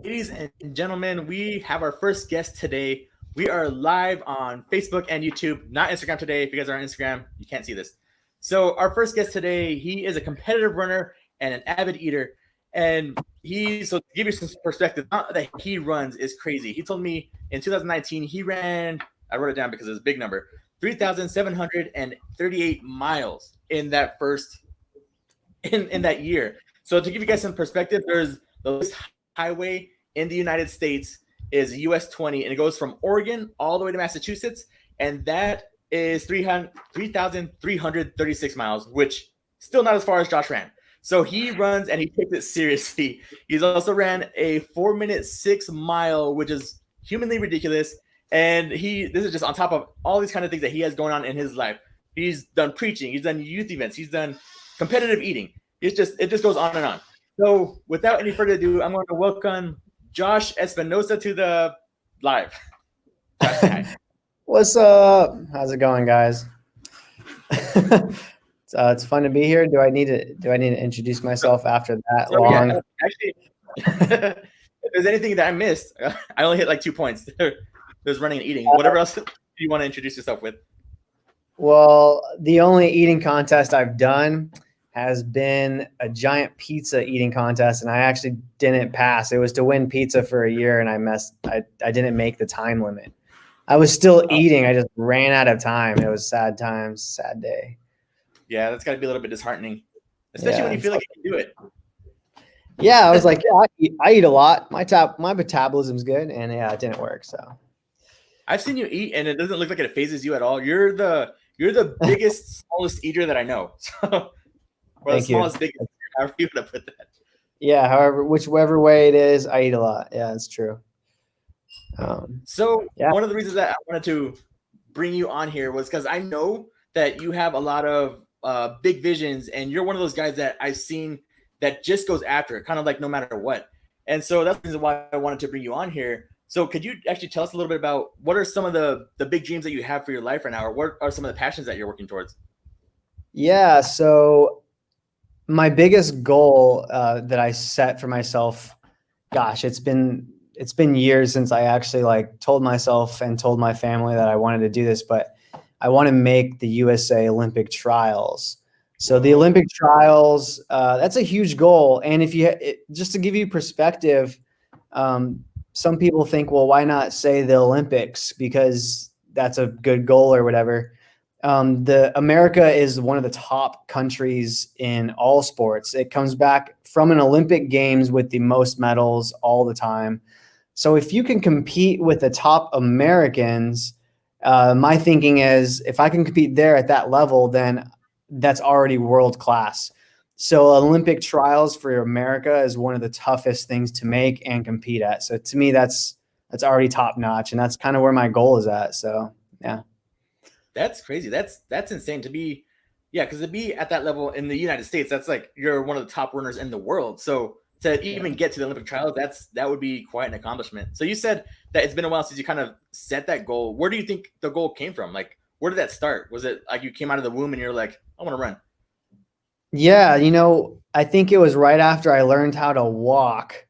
Ladies and gentlemen, we have our first guest today. We are live on Facebook and YouTube, not Instagram today. If you guys are on Instagram, you can't see this. So, our first guest today, he is a competitive runner and an avid eater. So to give you some perspective, not that he runs is crazy. He told me in 2019 he ran, I wrote it down because it's a big number, 3,738 miles in that first in that year. So to give you guys some perspective, there's the lowest highway in the United States is US 20, and it goes from Oregon all the way to Massachusetts, and that is 3,336 miles, which still not as far as Josh ran. So he runs and he takes it seriously. He's also ran a 4-minute 6 mile, which is humanly ridiculous. And this is just on top of all these kind of things that he has going on in his life. He's done preaching, he's done youth events, he's done competitive eating. It just goes on and on. So without any further ado, I'm going to welcome Josh Espinoza to the live. What's up? How's it going, guys? It's fun to be here. Do I need to introduce myself after that long? Yeah, actually, if there's anything that I missed, I only hit like 2 points. There's running and eating. Whatever else do you want to introduce yourself with? Well, the only eating contest I've done has been a giant pizza eating contest, and I actually didn't pass. It was to win pizza for a year, and I didn't make the time limit. I was still eating. I just ran out of time. It was sad times, sad day. Yeah, that's got to be a little bit disheartening, especially when you feel like you can do it. Yeah, I was like, yeah, I eat a lot. My metabolism's good, and yeah, it didn't work. So I've seen you eat, and it doesn't look like it phases you at all. You're the biggest, smallest eater that I know. So, or the smallest, biggest, however you want to put that. Yeah, whichever way it is, I eat a lot. Yeah, it's true. One of the reasons that I wanted to bring you on here was because I know that you have a lot of big visions, and you're one of those guys that I've seen that just goes after it, kind of like no matter what. And so that's the reason why I wanted to bring you on here. So could you actually tell us a little bit about what are some of the big dreams that you have for your life right now, or what are some of the passions that you're working towards? Yeah, so my biggest goal that I set for myself, gosh, it's been years since I actually told myself and told my family that I wanted to do this, but I want to make the USA Olympic trials. So the Olympic trials, that's a huge goal. And just to give you perspective, some people think, well, why not say the Olympics? Because that's a good goal or whatever. America is one of the top countries in all sports. It comes back from an Olympic Games with the most medals all the time. So if you can compete with the top Americans, my thinking is if I can compete there at that level, then that's already world class. So Olympic trials for America is one of the toughest things to make and compete at. So to me, that's already top notch, and that's kind of where my goal is at. So yeah. That's crazy. That's insane to be, because to be at that level in the United States, that's like you're one of the top runners in the world. So to even get to the Olympic trials, that would be quite an accomplishment. So you said that it's been a while since you kind of set that goal. Where do you think the goal came from? Like, where did that start? Was it like you came out of the womb and you're like, I want to run? Yeah, I think it was right after I learned how to walk.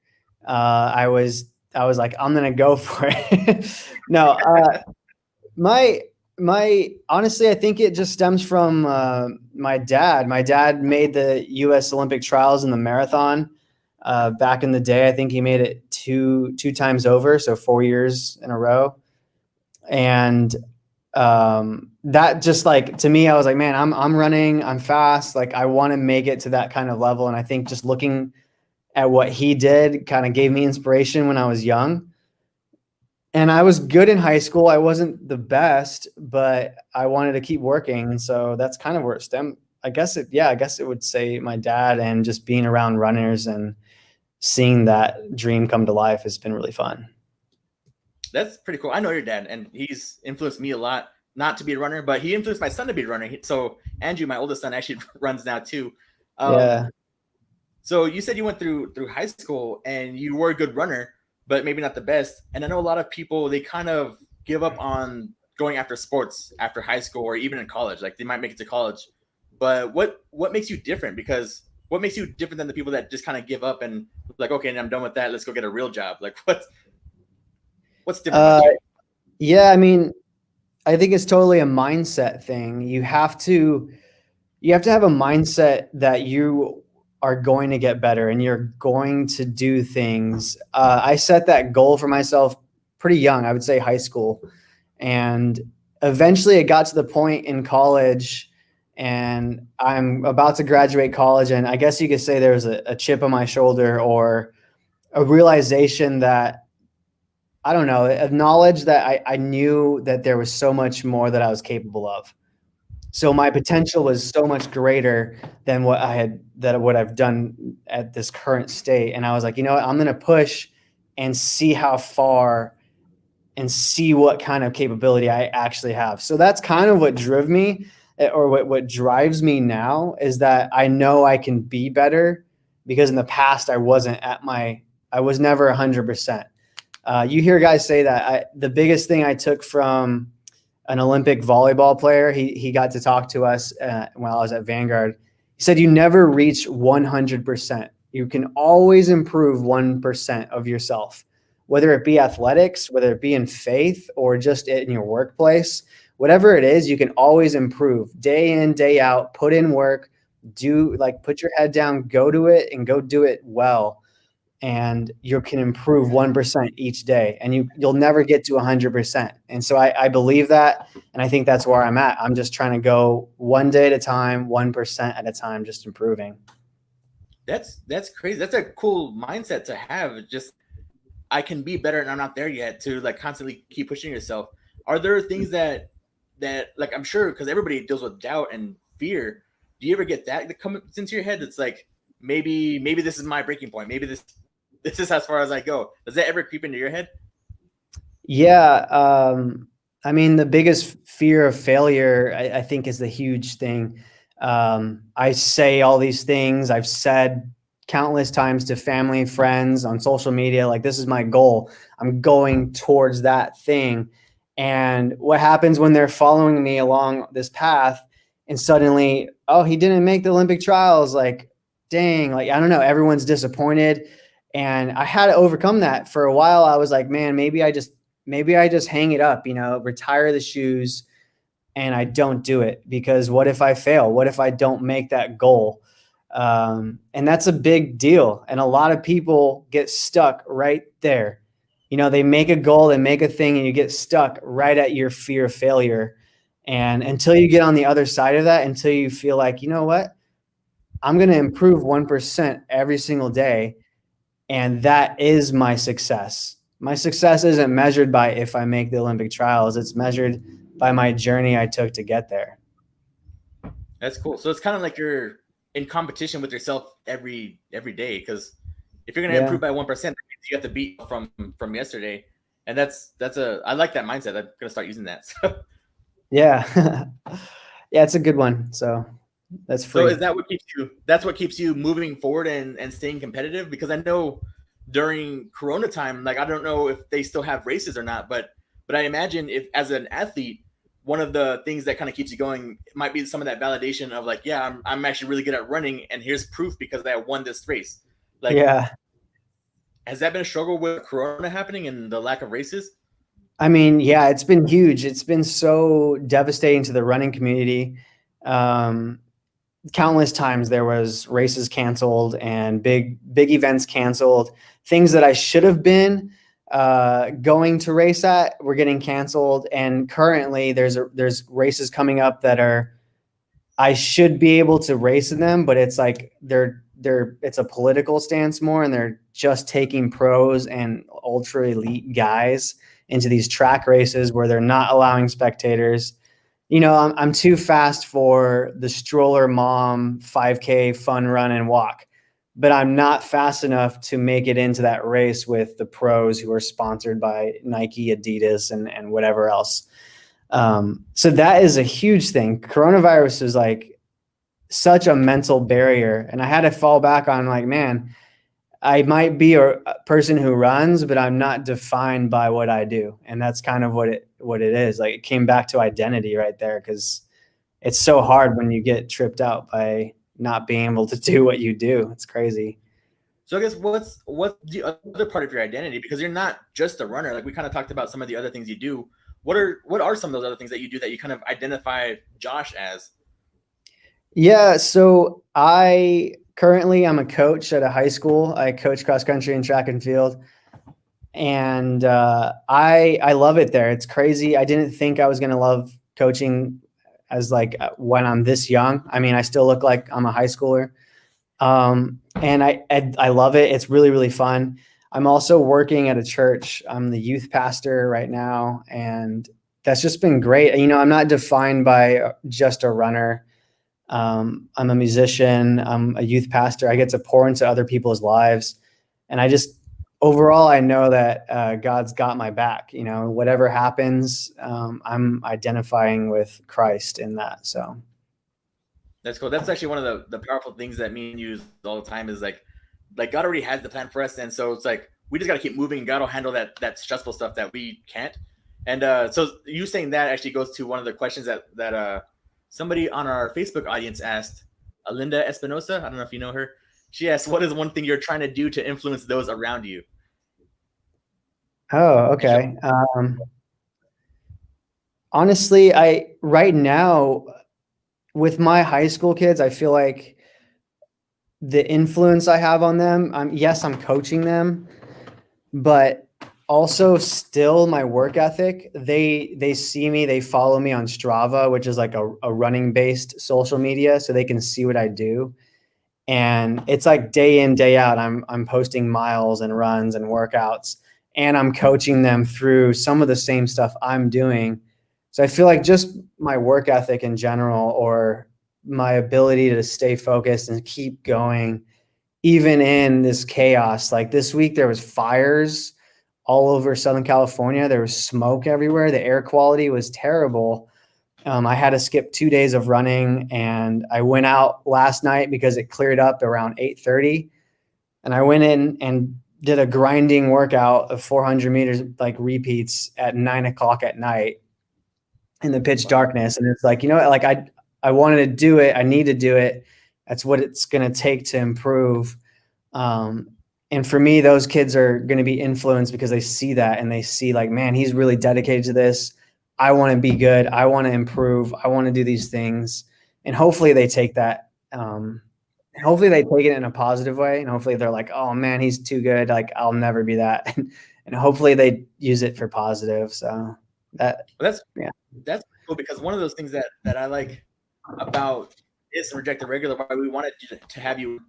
I was like, I'm gonna go for it. No, my honestly, I think it just stems from my dad. My dad made the U.S. Olympic trials in the marathon back in the day. I think he made it two times over, so 4 years in a row. And that just to me, I was like, man, I'm running, I'm fast. Like I want to make it to that kind of level. And I think just looking at what he did kind of gave me inspiration when I was young. And I was good in high school. I wasn't the best, but I wanted to keep working. And so that's kind of where it stemmed. I guess it would say my dad, and just being around runners and seeing that dream come to life has been really fun. That's pretty cool. I know your dad, and he's influenced me a lot, not to be a runner, but he influenced my son to be a runner. So Andrew, my oldest son, actually runs now too. Yeah. So you said you went through high school and you were a good runner, but maybe not the best. And I know a lot of people, they kind of give up on going after sports after high school or even in college. Like they might make it to college, but what makes you different? Because what makes you different than the people that just kind of give up and like, okay, I'm done with that. Let's go get a real job. Like, what's different about you? Yeah, I mean, I think it's totally a mindset thing. You have to have a mindset that you are going to get better and you're going to do things. I set that goal for myself pretty young, I would say high school. And eventually it got to the point in college, and I'm about to graduate college. And I guess you could say there was a chip on my shoulder, or a realization that, I don't know, a knowledge that I knew that there was so much more that I was capable of. So my potential was so much greater than what I've done at this current state. And I was like, you know what, I'm going to push and see how far and see what kind of capability I actually have. So that's kind of what drove me, or what drives me now, is that I know I can be better, because in the past I was never 100%. You hear guys say that. The biggest thing I took from an Olympic volleyball player, he got to talk to us while I was at Vanguard. He said, you never reach 100%. You can always improve 1% of yourself, whether it be athletics, whether it be in faith, or just in your workplace. Whatever it is, you can always improve day in, day out, put in work, put your head down, go to it and go do it well. And you can improve 1% each day, and you'll never get to 100%. And so I believe that. And I think that's where I'm at. I'm just trying to go one day at a time, 1% at a time, just improving. That's crazy. That's a cool mindset to have. Just, I can be better and I'm not there yet, to like constantly keep pushing yourself. Are there things that like, I'm sure, because everybody deals with doubt and fear. Do you ever get that comes into your head? It's like, maybe this is my breaking point. Maybe this is as far as I go. Does that ever creep into your head? Yeah. I mean, the biggest fear of failure, I think, is the huge thing. I say all these things. I've said countless times to family, friends, on social media, like, this is my goal. I'm going towards that thing. And what happens when they're following me along this path, and suddenly, oh, he didn't make the Olympic trials? Like, dang, like, I don't know, everyone's disappointed. And I had to overcome that. For a while, I was like, man, maybe I just hang it up, retire the shoes, and I don't do it, because what if I fail? What if I don't make that goal? And that's a big deal. And a lot of people get stuck right there. They make a goal, they make a thing, and you get stuck right at your fear of failure. And until you get on the other side of that, until you feel like, you know what, I'm going to improve 1% every single day, and that is my success. My success isn't measured by if I make the Olympic trials. It's measured by my journey I took to get there. That's cool. So it's kind of like you're in competition with yourself every day, because if you're going to improve by 1%, you have to beat from yesterday. And I like that mindset. I'm going to start using that. So. Yeah. Yeah, it's a good one. So that's free. So is that what keeps you moving forward and staying competitive? Because I know during Corona time, like, I don't know if they still have races or not, but I imagine, if as an athlete, one of the things that kind of keeps you going might be some of that validation of like, yeah, I'm actually really good at running, and here's proof because I won this race. Like, yeah. Has that been a struggle with Corona happening and the lack of races? I mean, yeah, it's been huge. It's been so devastating to the running community. Countless times there was races canceled and big events canceled. Things that I should have been going to race at were getting canceled. And currently there's races coming up that I should be able to race in them, but it's like it's a political stance more, and they're just taking pros and ultra elite guys into these track races where they're not allowing spectators. I'm too fast for the stroller mom 5K fun run and walk, but I'm not fast enough to make it into that race with the pros who are sponsored by Nike, Adidas, and whatever else. So that is a huge thing. Coronavirus is like such a mental barrier, and I had to fall back on, like, man, I might be a person who runs, but I'm not defined by what I do. And that's kind of what it is. Like, it came back to identity right there, because it's so hard when you get tripped out by not being able to do what you do. It's crazy. So I guess what's the other part of your identity? Because you're not just a runner. Like we kind of talked about some of the other things you do. What are some of those other things that you do that you kind of identify Josh as? Yeah, so I'm a coach at a high school. I coach cross country and track and field, and I love it there. It's crazy. I didn't think I was going to love coaching as like when I'm this young. I mean, I still look like I'm a high schooler, and I love it. It's really, really fun. I'm also working at a church. I'm the youth pastor right now, and that's just been great. You know, I'm not defined by just a runner. I'm a musician. I'm a youth pastor. I get to pour into other people's lives, and overall, I know that God's got my back. You know, whatever happens, I'm identifying with Christ in that. So That's cool. That's actually one of the powerful things that me and you use all the time is like God already has the plan for us, and so it's like we just got to keep moving. And God will handle that stressful stuff that we can't. And so you saying that actually goes to one of the questions that somebody on our Facebook audience asked, Linda Espinoza. I don't know if you know her. She asked, "What is one thing you're trying to do to influence those around you?" Oh, okay. Honestly, right now with my high school kids, I feel like the influence I have on them, yes, I'm coaching them, but also still my work ethic. They see me, they follow me on Strava, which is like a running based social media, so they can see what I do. And it's like day in, day out, I'm posting miles and runs and workouts, and I'm coaching them through some of the same stuff I'm doing. So I feel like just my work ethic in general, or my ability to stay focused and keep going, even in this chaos. Like this week, there was fires all over Southern California. There was smoke everywhere. The air quality was terrible. I had to skip 2 days of running, and I went out last night because it cleared up around 8:30. And I went in and did a grinding workout of 400 meters, like repeats at 9 o'clock at night in the pitch darkness. And it's like, you know, like I wanted to do it. I need to do it. That's what it's going to take to improve. And for me, those kids are going to be influenced because they see that, and they see like, man, he's really dedicated to this. I want to be good. I want to improve. I want to do these things. And hopefully they take that. Hopefully they take it in a positive way. And hopefully they're like, oh man, he's too good. Like I'll never be that. And hopefully they use it for positive. So that's cool, because one of those things that I like about this Reject the Regular, why we wanted to have you,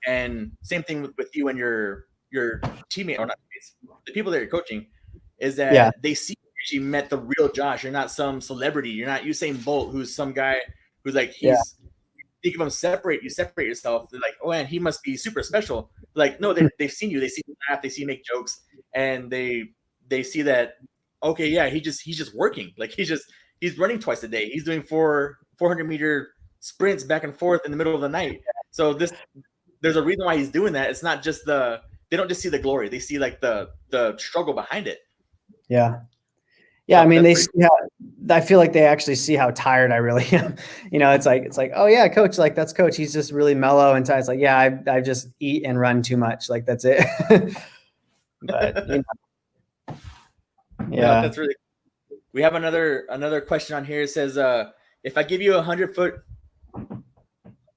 and same thing with you and your teammate, or not teammates, the people that you're coaching, is that they see you met the real Josh. You're not some celebrity. You're not Usain Bolt, who's some guy who's like think of him you separate yourself. They're like, oh man, he must be super special. Like, no, they've seen you, they see you laugh, they see you make jokes, and they see that, okay, yeah, he's just working. Like he's running twice a day. He's doing 400-meter sprints back and forth in the middle of the night. So there's a reason why he's doing that. It's not just they don't just see the glory. They see like the struggle behind it. Yeah. Yeah. I mean, I feel like they actually see how tired I really am. You know, it's like, oh yeah, coach, like that's coach. He's just really mellow and tired. It's like, yeah, I just eat and run too much. Like that's it. But you know, yeah, no, that's really cool. We have another question on here. It says, if I give you 100-foot, all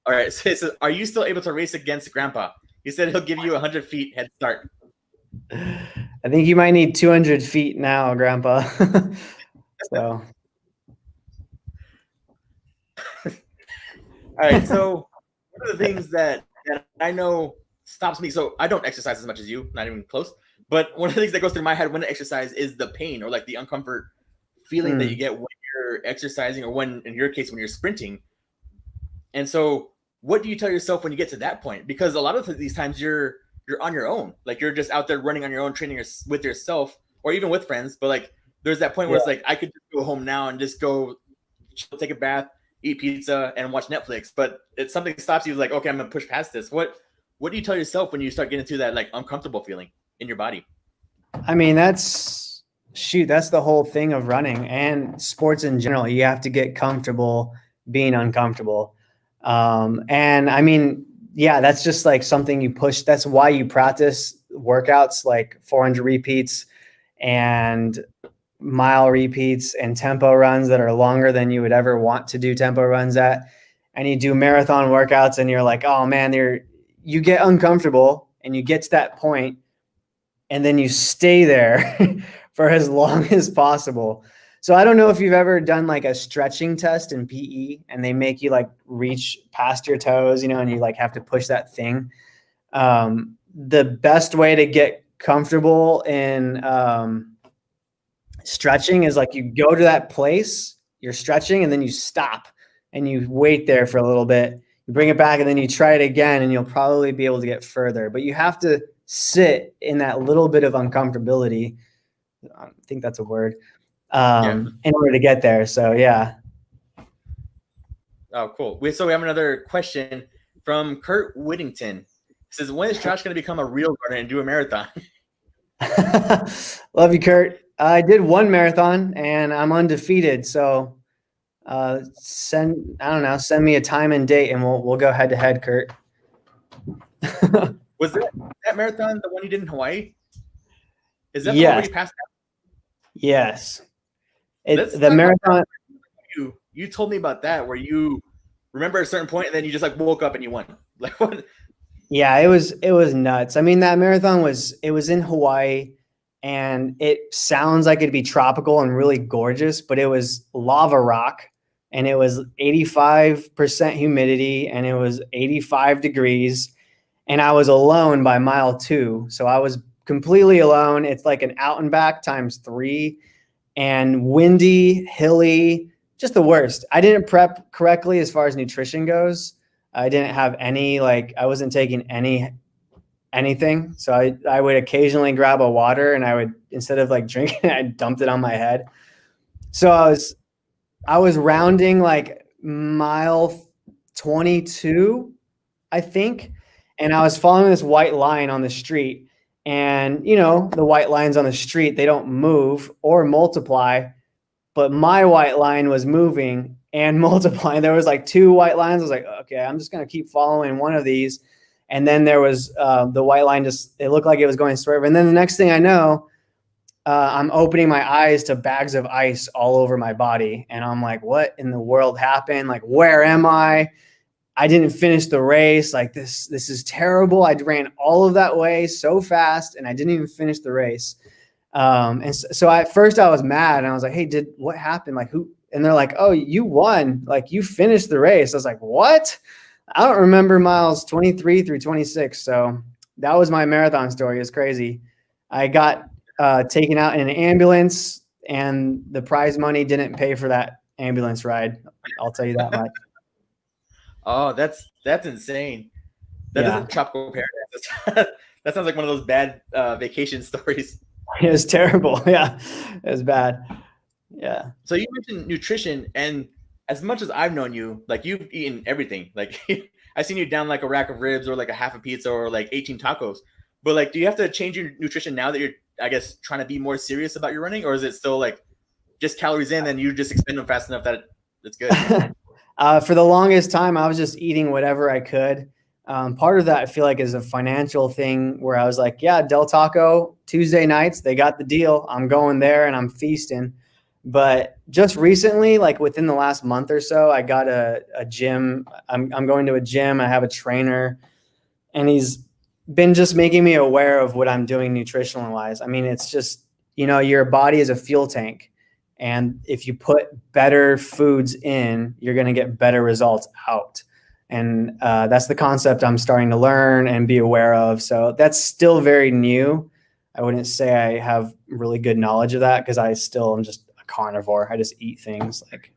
right, so it says, are you still able to race against Grandpa? He said he'll give you 100 feet head start. I think you might need 200 feet now, Grandpa. So. All right. So one of the things that I know stops me. So I don't exercise as much as you, not even close. But one of the things that goes through my head when I exercise is the pain, or like the uncomfort feeling that you get when you're exercising, or when, in your case, when you're sprinting. And so what do you tell yourself when you get to that point? Because a lot of these times you're on your own. Like you're just out there running on your own, training with yourself, or even with friends. But like there's that point where it's like, I could just go home now and just go take a bath, eat pizza, and watch Netflix. But it's something that stops you, like, okay, I'm gonna push past this. What do you tell yourself when you start getting through that like uncomfortable feeling in your body? I mean, that's the whole thing of running and sports in general. You have to get comfortable being uncomfortable. And I mean, yeah, that's just like something you push. That's why you practice workouts like 400 repeats and mile repeats and tempo runs that are longer than you would ever want to do tempo runs at. And you do marathon workouts and you're like, oh man, you get uncomfortable and you get to that point and then you stay there for as long as possible. So I don't know if you've ever done like a stretching test in PE and they make you like reach past your toes, and you like have to push that thing. The best way to get comfortable in stretching is like you go to that place, you're stretching, and then you stop and you wait there for a little bit. You bring it back and then you try it again, and you'll probably be able to get further. But you have to sit in that little bit of uncomfortability. I think that's a word. In order to get there. So yeah. Oh, cool. So we have another question from Kurt Whittington. It says, when is Josh going to become a real runner and do a marathon? Love you, Kurt. I did one marathon and I'm undefeated. So send me a time and date and we'll go head to head, Kurt. Was that marathon the one you did in Hawaii? Is that yes. the one where you passed out? Yes. The marathon. You told me about that, where you remember a certain point and then you just like woke up and you won. Like what? Yeah, it was nuts. I mean, that marathon it was in Hawaii and it sounds like it'd be tropical and really gorgeous, but it was lava rock and it was 85% humidity and it was 85 degrees and I was alone by mile 2. So I was completely alone. It's like an out and back times 3 and windy, hilly, just the worst. I didn't prep correctly as far as nutrition goes. I didn't have I wasn't taking anything. So I would occasionally grab a water and I would, instead of like drinking it, I dumped it on my head. So I was rounding like mile 22, I think. And I was following this white line on the street. And, the white lines on the street, they don't move or multiply. But my white line was moving and multiplying. There was like 2 white lines. I was like, okay, I'm just going to keep following one of these. And then there was the white line, it looked like it was going straight. And then the next thing I know, I'm opening my eyes to bags of ice all over my body. And I'm like, what in the world happened? Like, where am I? I didn't finish the race. Like this is terrible. I ran all of that way so fast and I didn't even finish the race. And so at first I was mad and I was like, hey, what happened? Like who? And they're like, oh, you won. Like you finished the race. I was like, what? I don't remember miles 23 through 26. So that was my marathon story. It's crazy. I got taken out in an ambulance and the prize money didn't pay for that ambulance ride. I'll tell you that much. Oh, that's insane. That isn't tropical paradise. That sounds like one of those bad vacation stories. It was terrible. Yeah, it was bad. Yeah. So you mentioned nutrition, and as much as I've known you, like you've eaten everything. Like I've seen you down like a rack of ribs or like a half a pizza or like 18 tacos. But like, do you have to change your nutrition now that you're, I guess, trying to be more serious about your running, or is it still like just calories in and you just expend them fast enough that it's good? For the longest time, I was just eating whatever I could. Part of that I feel like is a financial thing where I was like, yeah, Del Taco Tuesday nights, they got the deal. I'm going there and I'm feasting. But just recently, like within the last month or so, I got a gym. I'm going to a gym. I have a trainer and he's been just making me aware of what I'm doing nutritional wise. I mean, it's just, your body is a fuel tank. And if you put better foods in, you're going to get better results out. And that's the concept I'm starting to learn and be aware of. So that's still very new. I wouldn't say I have really good knowledge of that because I still am just a carnivore. I just eat things like.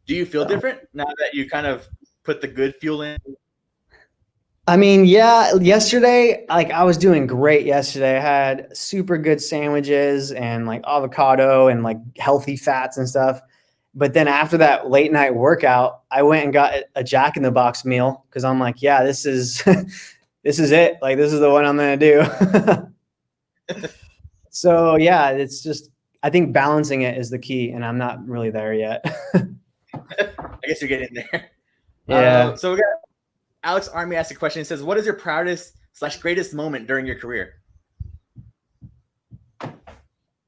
Do you feel different now that you kind of put the good fuel in? I mean, yeah, yesterday, like I was doing great yesterday. I had super good sandwiches and like avocado and like healthy fats and stuff. But then after that late night workout, I went and got a Jack in the Box meal because I'm like, yeah, this is this is it. Like this is the one I'm gonna do. So yeah, it's just I think balancing it is the key, and I'm not really there yet. I guess you're getting there. Yeah. So we got Alex Army asked a question. He says, "What is your proudest / greatest moment during your career?"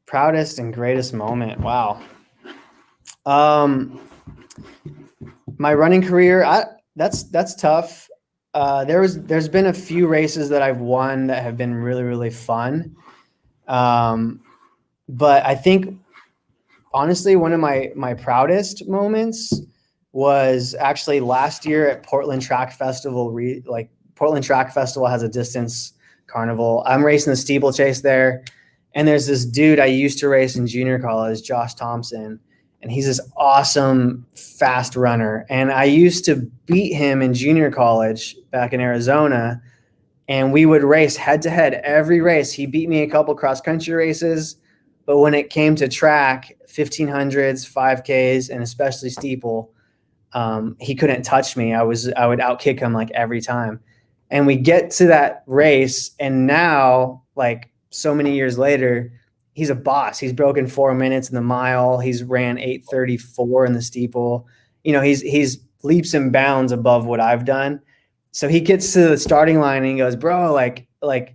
Proudest and greatest moment. Wow. Um, my running career, that's tough. There's been a few races that I've won that have been really, really fun. But I think honestly, one of my proudest moments was actually last year at Portland Track Festival. Portland Track Festival has a distance carnival. I'm racing the steeplechase there, and there's this dude I used to race in junior college, Josh Thompson, and he's this awesome fast runner. And I used to beat him in junior college back in Arizona, and we would race head to head every race. He beat me a couple cross country races, but when it came to track, 1500s, 5Ks, and especially steeple, he couldn't touch me. I would outkick him like every time. And we get to that race, and now, like so many years later, he's a boss. He's broken 4 minutes in the mile. He's ran 8:34 in the steeple. He's leaps and bounds above what I've done. So he gets to the starting line and he goes, "Bro, like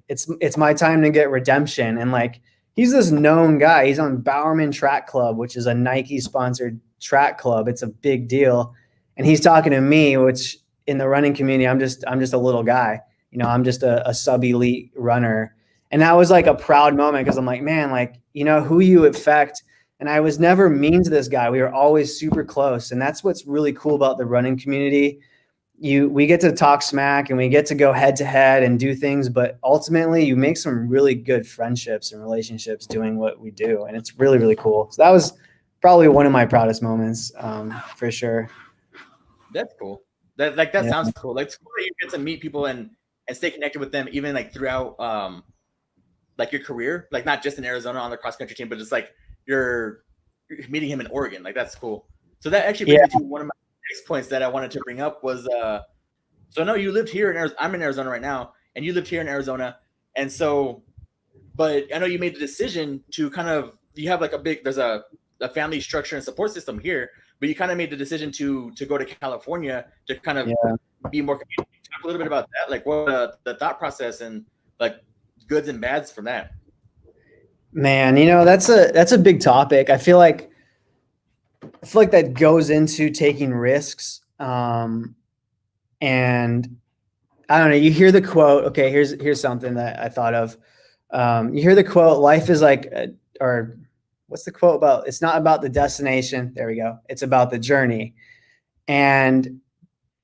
it's my time to get redemption." And like he's this known guy. He's on Bowerman Track Club, which is a Nike sponsored track club. It's a big deal. And he's talking to me, which in the running community, I'm just a little guy. I'm just a sub elite runner. And that was like a proud moment because I'm like, man, like, who you affect. And I was never mean to this guy. We were always super close. And that's what's really cool about the running community. We get to talk smack and we get to go head to head and do things, but ultimately you make some really good friendships and relationships doing what we do. And it's really, really cool. So that was probably one of my proudest moments, for sure. That's cool. That sounds cool. Like it's cool that you get to meet people and stay connected with them even like throughout like your career, like not just in Arizona on the cross country team, but just like you're meeting him in Oregon. Like that's cool. So that actually brings me to one of my next points that I wanted to bring up was so I know you lived here in Arizona. I'm in Arizona right now, and you lived here in Arizona, and so, but I know you made the decision to kind of you have like there's a family structure and support system here, but you kind of made the decision to go to California to kind of be more community. Talk a little bit about that, like what the thought process and like goods and bads from that. Man, that's a big topic. I feel like that goes into taking risks. And I don't know, you hear the quote, okay, here's something that I thought of. You hear the quote, life is like, or what's the quote about? It's not about the destination. There we go. It's about the journey. And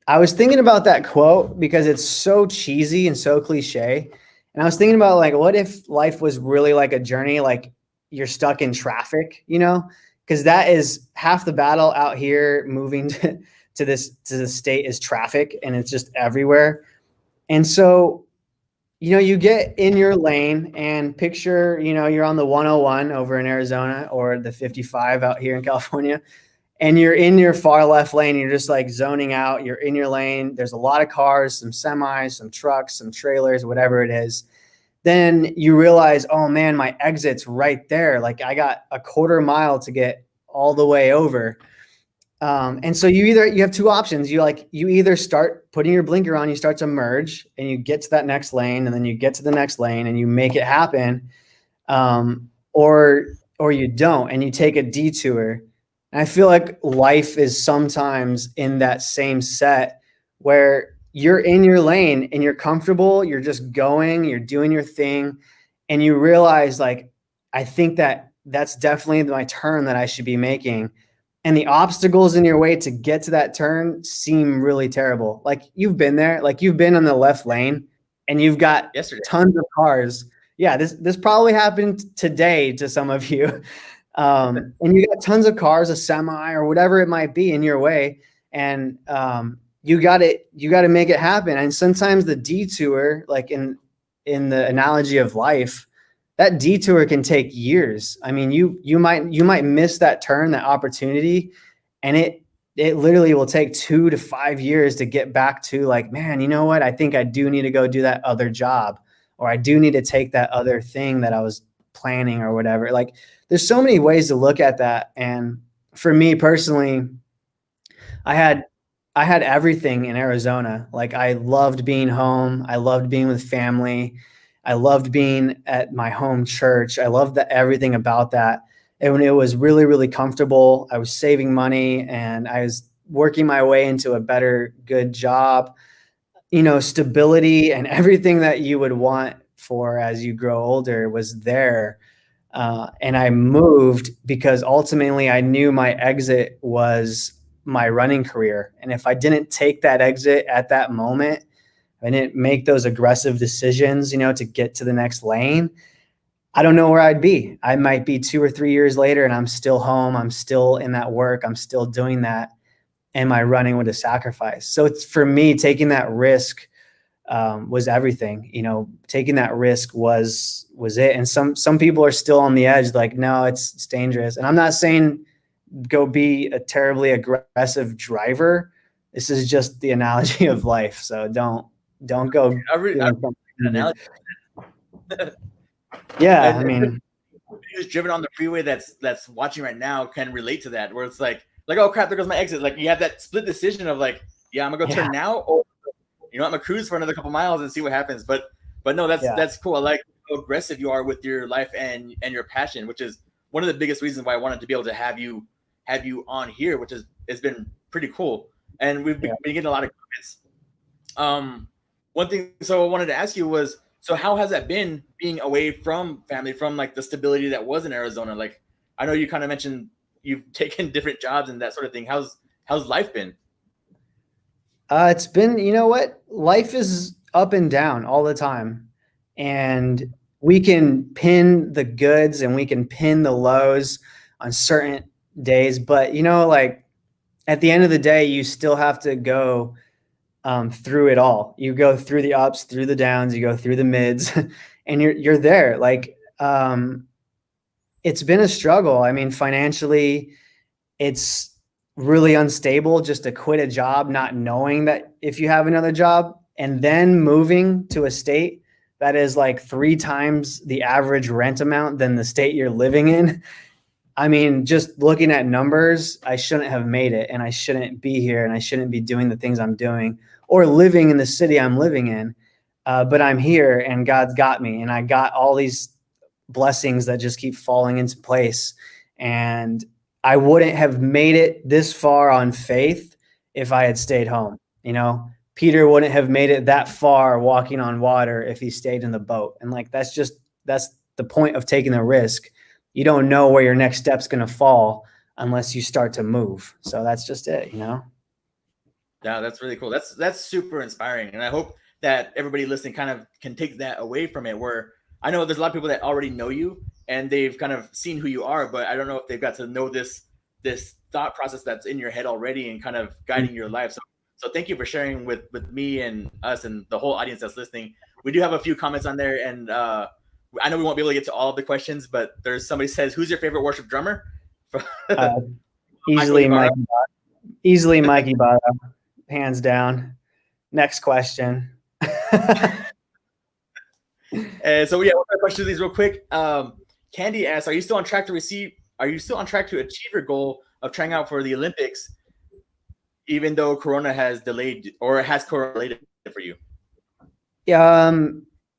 I was thinking about that quote because it's so cheesy and so cliche. And I was thinking about like, what if life was really like a journey? Like you're stuck in traffic, because that is half the battle out here moving to the state is traffic, and it's just everywhere. And so, you get in your lane and picture, you're on the 101 over in Arizona or the 55 out here in California, and you're in your far left lane. You're just like zoning out. You're in your lane. There's a lot of cars, some semis, some trucks, some trailers, whatever it is. Then you realize, oh man, my exit's right there. Like I got a quarter mile to get all the way over. And so you have two options. You either start putting your blinker on, you start to merge and you get to that next lane, and then you get to the next lane and you make it happen. Or you don't, and you take a detour. And I feel like life is sometimes in that same set where you're in your lane and you're comfortable, you're just going, you're doing your thing, and you realize like, I think that's definitely my turn that I should be making. And the obstacles in your way to get to that turn seem really terrible. Like you've been there, like you've been on the left lane and you've got tons of cars. Yeah, this probably happened today to some of you. And you got tons of cars, a semi or whatever it might be in your way. And you got to make it happen. And sometimes the detour, like in the analogy of life, that detour can take years. I mean, you might miss that turn, that opportunity, and it literally will take 2 to 5 years to get back to like, man, you know what? I think I do need to go do that other job, or I do need to take that other thing that I was planning or whatever. Like there's so many ways to look at that. And for me personally, I had I had everything in Arizona. Like I loved being home. I loved being with family. I loved being at my home church. I loved everything about that. And when it was really, really comfortable, I was saving money and I was working my way into a better, good job, you know, stability and everything that you would want for as you grow older was there. And I moved because ultimately I knew my exit was my running career. And if I didn't take that exit at that moment, I didn't make those aggressive decisions, you know, to get to the next lane, I don't know where I'd be. I might be 2 or 3 years later and I'm still home. I'm still in that work. I'm still doing that. And my running would have sacrificed. So it's for me, taking that risk was everything. You know, taking that risk was it. And some people are still on the edge, like, no, it's dangerous. And I'm not saying go be a terribly aggressive driver. This is just the analogy of life. So don't go I doing something. analogy. Yeah, I And mean, who's driven on the freeway that's watching right now can relate to that, where it's like, oh crap, there goes my exit. Like you have that split decision of like, yeah, I'm gonna go turn now, or you know, I'm gonna cruise for another couple miles and see what happens. But no, that's cool. I like how aggressive you are with your life and your passion, which is one of the biggest reasons why I wanted to be able to have you on here, which is it's been pretty cool. And we've been getting a lot of comments. One thing, so I wanted to ask you was, so how has that been being away from family, from like the stability that was in Arizona? Like, I know you kind of mentioned you've taken different jobs and that sort of thing. How's life been? it's been, you know what? Life is up and down all the time. And we can pin the goods and we can pin the lows on certain days. But, you know, like at the end of the day, you still have to go through it all. You go through the ups, through the downs, you go through the mids, and you're there. Like it's been a struggle. I mean, financially, it's really unstable just to quit a job, not knowing that if you have another job, and then moving to a state that is like 3 times the average rent amount than the state you're living in. I mean, just looking at numbers, I shouldn't have made it and I shouldn't be here and I shouldn't be doing the things I'm doing or living in the city I'm living in. But I'm here and God's got me and I got all these blessings that just keep falling into place. And I wouldn't have made it this far on faith if I had stayed home. You know, Peter wouldn't have made it that far walking on water if he stayed in the boat. And like, that's the point of taking the risk. You don't know where your next step's going to fall unless you start to move. So that's just it, you know? Yeah, that's really cool. That's super inspiring. And I hope that everybody listening kind of can take that away from it, where I know there's a lot of people that already know you and they've kind of seen who you are, but I don't know if they've got to know this thought process that's in your head already and kind of guiding your life. So thank you for sharing with me and us and the whole audience that's listening. We do have a few comments on there, and I know we won't be able to get to all of the questions, but there's somebody says, "Who's your favorite worship drummer?" Easily Mikey Barra, hands down. Next question. So yeah, we'll question these real quick. Candy asks, Are you still on track to achieve your goal of trying out for the Olympics, even though Corona has delayed or has correlated for you?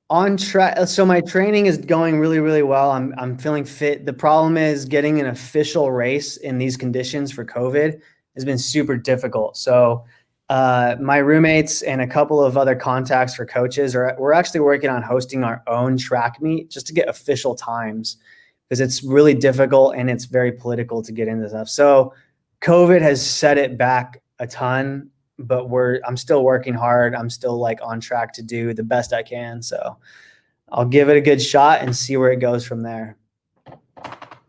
On track. So my training is going really, really well. I'm feeling fit. The problem is getting an official race in these conditions for COVID has been super difficult. So my roommates and a couple of other contacts for coaches we're actually working on hosting our own track meet just to get official times, because it's really difficult and it's very political to get into stuff. So COVID has set it back a ton, but I'm still working hard. I'm still like on track to do the best I can. So I'll give it a good shot and see where it goes from there.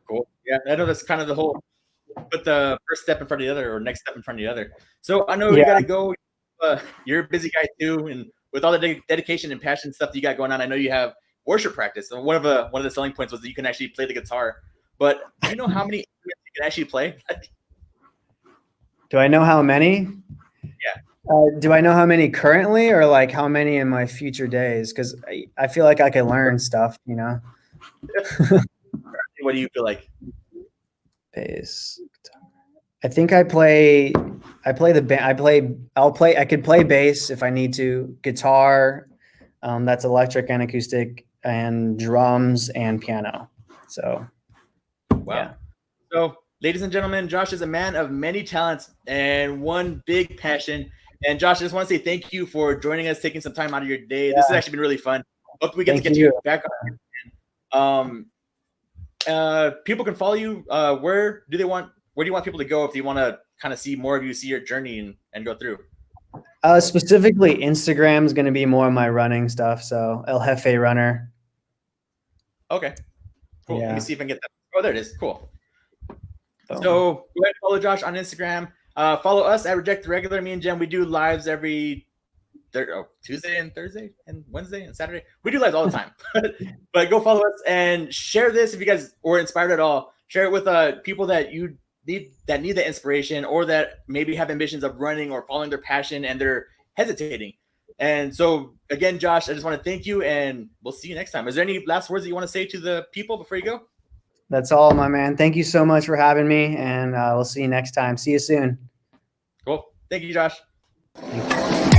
Cool. Yeah, I know that's kind of the whole, put the first step in front of the other or next step in front of the other. So I know you got to go. You're a busy guy too. And with all the dedication and passion stuff that you got going on, I know you have worship practice. And one of the selling points was that you can actually play the guitar. But do you know how many instruments you can actually play? Do I know how many? Yeah. Do I know how many currently, or like how many in my future days? Because I feel like I can learn stuff, you know. What do you feel like? Bass. I think I play I play I could play bass if I need to, guitar, that's electric and acoustic, and drums and piano. So, Wow. yeah. So, ladies and gentlemen, Josh is a man of many talents and one big passion. And Josh, I just want to say thank you for joining us, taking some time out of your day. This has actually been really fun. Hope we get to get you back on. People can follow you. Where do you want people to go if they want to kind of see more of you, see your journey and go through? Specifically, Instagram is going to be more of my running stuff. So El Jefe Runner. Okay. Cool. Yeah. Let me see if I can get that. Oh, there it is. Cool. So go ahead and follow Josh on Instagram. Follow us at Reject the Regular. Me and Jen, we do lives every Tuesday and Thursday and Wednesday and Saturday. We do lives all the time. But go follow us and share this if you guys were inspired at all. Share it with people that you need the inspiration, or that maybe have ambitions of running or following their passion and they're hesitating. And so again, Josh, I just want to thank you, and we'll see you next time. Is there any last words that you want to say to the people before you go? That's all, my man. Thank you so much for having me, and we'll see you next time. See you soon. Cool. Thank you, Josh. Thank you.